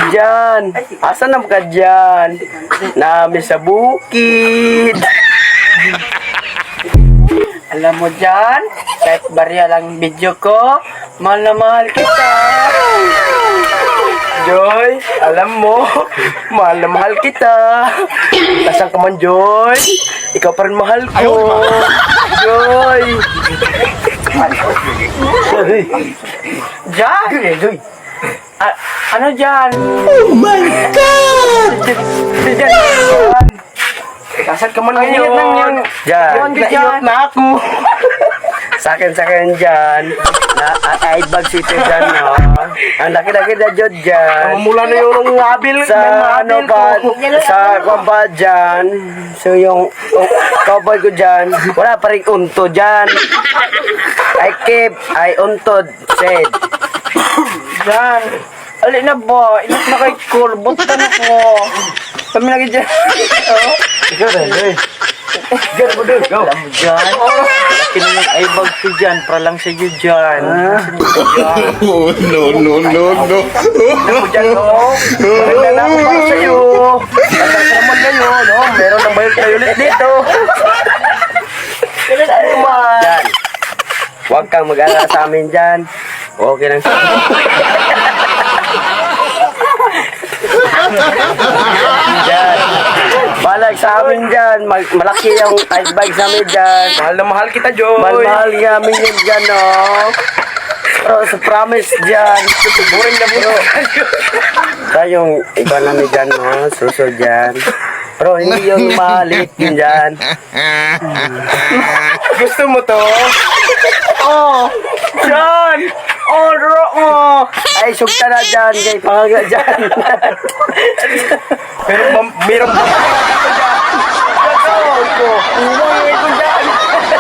Diyan. Asan na ka dyan? Nami sa bukid. Alam mo dyan, kahit barya lang video ko, mahal na mahal kita. Joy, alam mo, mahal na mahal kita. Asan ka man, Joy? Ikaw pa rin mahal ko. Joy. Diyan. Joy. Ano dyan? Oh my God! Diyan. Asan ka man ngayon? Diyan. Naiyak na ako. Sa akin dyan. Ay, bag sito dyan, no? Ang laki-laki na dyan. Mula na yung ngabil. Sa ano pa, sa kwamba dyan. So yung cowboy ko dyan, wala pa rin unto dyan. I untod, said. Dyan. Alin na ba? Inas na kay kurbot ka na ko. Kami lagi dyan. Ikaw rin, eh. Diyan mo doon, go. Alam mo dyan? Laki na yung ibag ko dyan. Para lang sa iyo dyan. Oh, no. Alam mo dyan, no? Maganda na ako para sa'yo. Ang naman ngayon, no? Meron ng bayot kayo ulit dito. Dyan. Huwag kang mag-alala sa amin dyan. Okay lang. Dyan. Balag sa amin dyan. Malaki yung ice bag sa amin dyan. Mahal na mahal kita, Joy. Mahal namin yun dyan, no? Pero sa promise dyan. Buring na buring. Tayong iba namin dyan, no? Suso dyan. Pero hindi yung malit yun dyan. Gusto mo to? Oh! Dyan! Oh, oh! Ay, sugta na dyan. Kay pangaga dyan. Meron ba? Sahod ko. Umuwi ko dyan.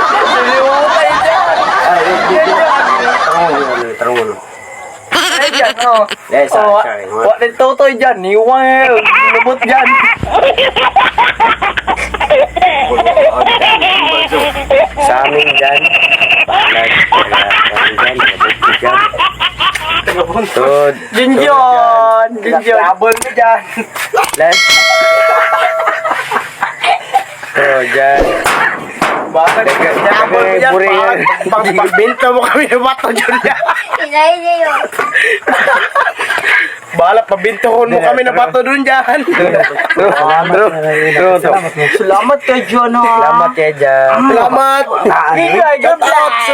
Siliwa kayo dyan. Ay, tarong mo. Ay, dyan, oh. Yes, sorry. Wala rin totoy dyan. Iwang, lubot dyan. Sa amin dyan. Tod. Jinjon! Jinjon! Double mo dyan. Let's. So, dyan. Bakit? Double mo dyan. Buringan. Pagbinta mo kami ng bato dyan. Inay niya yun. Bahala, pabintuhon mo kami ng bato dun dyan. True. Salamat kay John. Salamat kay Jan. Salamat. Good Sa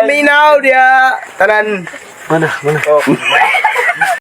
minaw dia. Tanan. Mana? Oh.